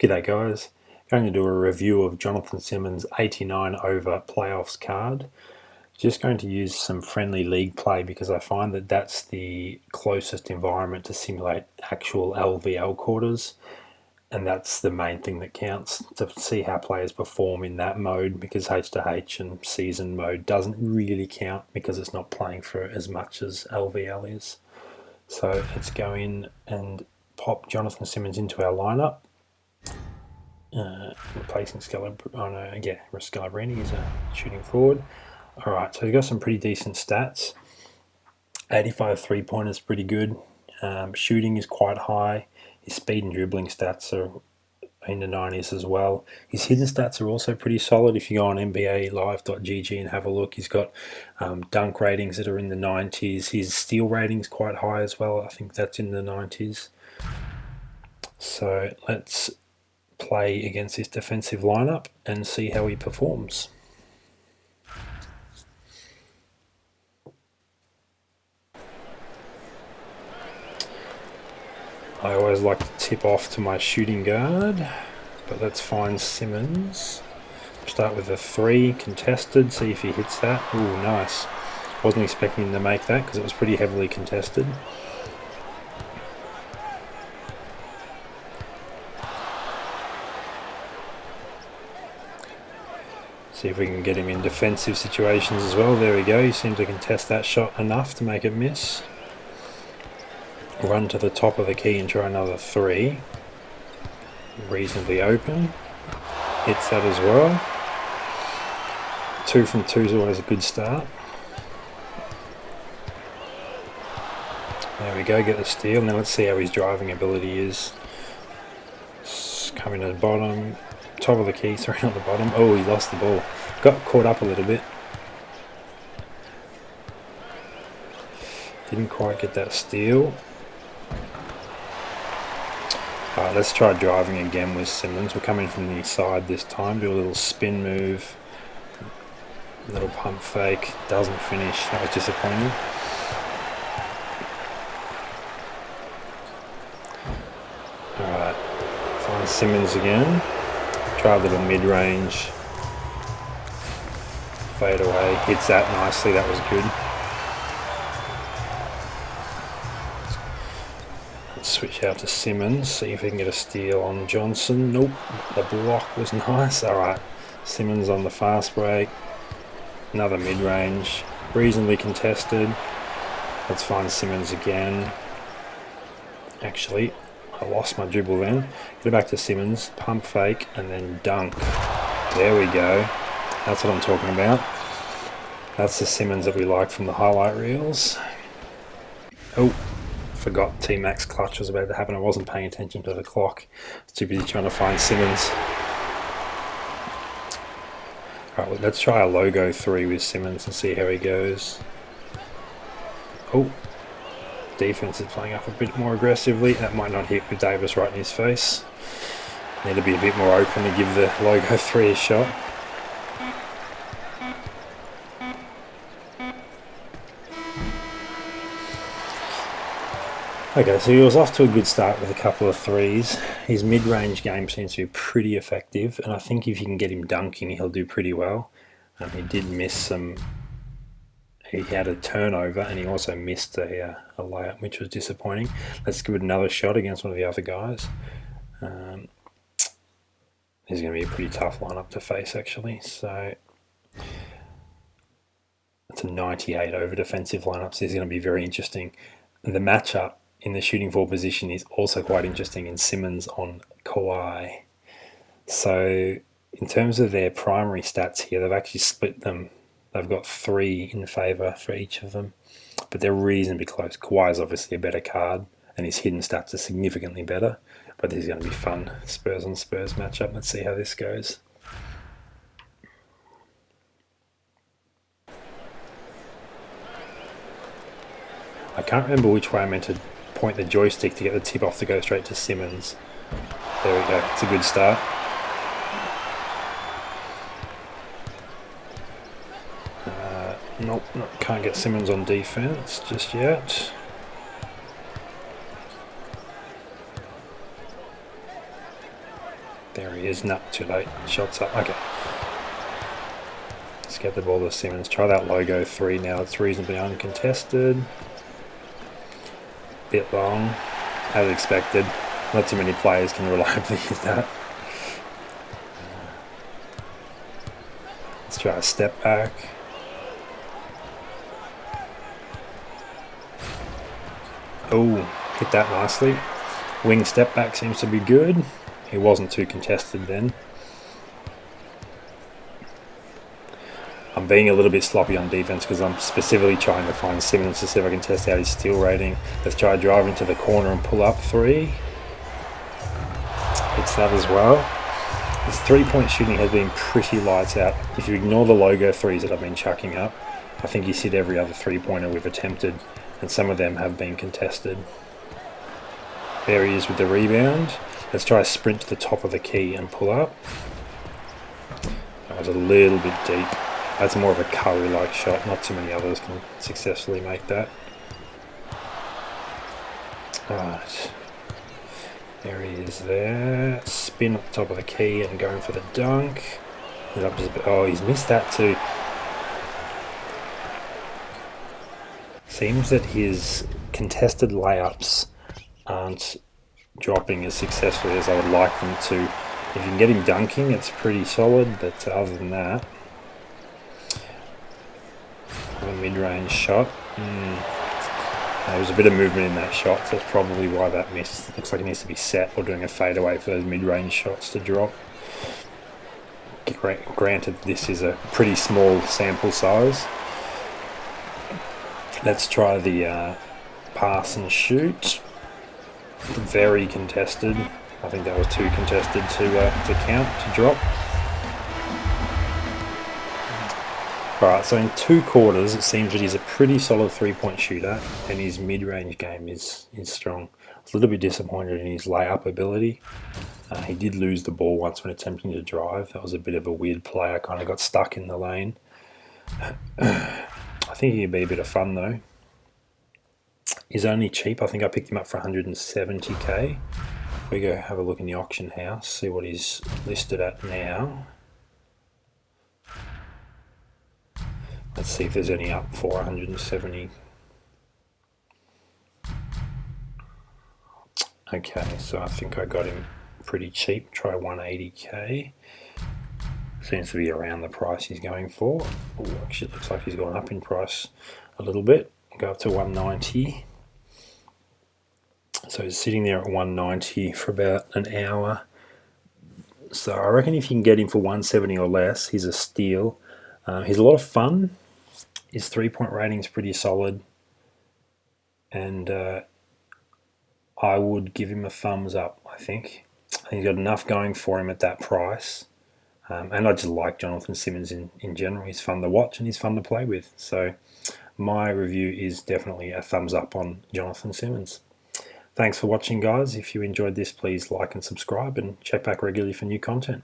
G'day guys, going to do a review of Jonathon Simmons' 89 over playoffs card. Just going to use some friendly league play because I find that that's the closest environment to simulate actual LVL quarters, and that's the main thing that counts, to see how players perform in that mode, because H2H and season mode doesn't really count because it's not playing for as much as LVL is. So let's go in and pop Jonathon Simmons into our lineup. Replacing Scalabrini, he's a shooting forward. Alright, so he's got some pretty decent stats. 85 3-pointers, pretty good. Shooting is quite high. His speed and dribbling stats are in the 90s as well. His hidden stats are also pretty solid. If you go on NBAlive.gg and have a look, he's got dunk ratings that are in the 90s. His steal rating's quite high as well. I think that's in the 90s. So let's play against this defensive lineup and see how he performs. I always like to tip off to my shooting guard, but let's find Simmons. Start with a 3 contested, see if he hits that. Ooh, nice. Wasn't expecting him to make that because it was pretty heavily contested. See if we can get him in defensive situations as well. There we go. He seems to contest that shot enough to make it miss. Run to the top of the key and try another 3. Reasonably open. Hits that as well. 2 from 2 is always a good start. There we go, get the steal. Now let's see how his driving ability is. Coming to the bottom. Top of the key, sorry, not the bottom. Oh, he lost the ball. Got caught up a little bit. Didn't quite get that steal. Alright, let's try driving again with Simmons. We're coming from the side this time. Do a little spin move. A little pump fake. Doesn't finish. That was disappointing. Alright, find Simmons again. Try a little mid-range. Fade away. Hits that nicely. That was good. Let's switch out to Simmons. See if we can get a steal on Johnson. Nope. The block was nice. Alright. Simmons on the fast break. Another mid-range. Reasonably contested. Let's find Simmons again. Actually, I lost my dribble then. Get it back to Simmons, pump fake, and then dunk. There we go. That's what I'm talking about. That's the Simmons that we like from the highlight reels. Oh, forgot T-Max clutch was about to happen. I wasn't paying attention to the clock. Too busy trying to find Simmons. Alright, well, let's try a logo 3 with Simmons and see how he goes. Oh. Defense is playing up a bit more aggressively. That might not hit with Davis right in his face. Need to be a bit more open to give the logo 3 a shot. Okay, so he was off to a good start with a couple of 3s. His mid-range game seems to be pretty effective, and I think if you can get him dunking, he'll do pretty well. He did miss some. He had a turnover and he also missed a layup, which was disappointing. Let's give it another shot against one of the other guys. This is going to be a pretty tough lineup to face, actually. So it's a 98 over defensive lineup, so this is going to be very interesting. The matchup in the shooting forward position is also quite interesting in Simmons on Kawhi. So in terms of their primary stats here, they've actually split them. They've got 3 in favour for each of them, but they're reasonably close. Kawhi is obviously a better card, and his hidden stats are significantly better, but this is going to be fun. Spurs on Spurs matchup. Let's see how this goes. I can't remember which way I meant to point the joystick to get the tip off to go straight to Simmons. There we go. It's a good start. Nope, can't get Simmons on defense just yet. There he is. No, too late. Shots up. Okay. Let's get the ball to Simmons. Try that logo 3 now. It's reasonably uncontested. Bit long, as expected. Not too many players can reliably use that. Let's try a step back. Oh, hit that nicely. Wing step back seems to be good. He wasn't too contested then. I'm being a little bit sloppy on defense because I'm specifically trying to find Simmons to see if I can test out his steal rating. Let's try driving to the corner and pull up 3. Hits that as well. His 3-point shooting has been pretty lights out. If you ignore the logo 3s that I've been chucking up, I think he's hit every other 3-pointer we've attempted, and some of them have been contested. There he is with the rebound. Let's try a sprint to the top of the key and pull up. That was a little bit deep. That's more of a Curry-like shot. Not too many others can successfully make that. Alright. There he is there. Spin up the top of the key and going for the dunk. Oh, he's missed that too. Seems that his contested layups aren't dropping as successfully as I would like them to. If you can get him dunking, it's pretty solid, but other than that, a mid-range shot. There was a bit of movement in that shot, so that's probably why that missed. Looks like it needs to be set or doing a fadeaway for those mid-range shots to drop. Granted, this is a pretty small sample size. Let's try the pass and shoot. Very contested. I think that was too contested to count, to drop. Alright, so in 2 quarters it seems that he's a pretty solid 3-point shooter and his mid-range game is strong. I was a little bit disappointed in his layup ability. He did lose the ball once when attempting to drive. That was a bit of a weird play. I kind of got stuck in the lane. I think he could be a bit of fun though. He's only cheap. I think I picked him up for 170k. We go have a look in the auction house, see what he's listed at now. Let's see if there's any up for 170. Okay, so I think I got him pretty cheap. Try 180k. Seems to be around the price he's going for. Ooh, actually, it looks like he's gone up in price a little bit. Go up to 190. So he's sitting there at 190 for about an hour. So I reckon if you can get him for 170 or less, he's a steal. He's a lot of fun. His 3-point rating is pretty solid. And I would give him a thumbs up, I think. He's got enough going for him at that price. And I just like Jonathon Simmons in general. He's fun to watch and he's fun to play with. So my review is definitely a thumbs up on Jonathon Simmons. Thanks for watching, guys. If you enjoyed this, please like and subscribe and check back regularly for new content.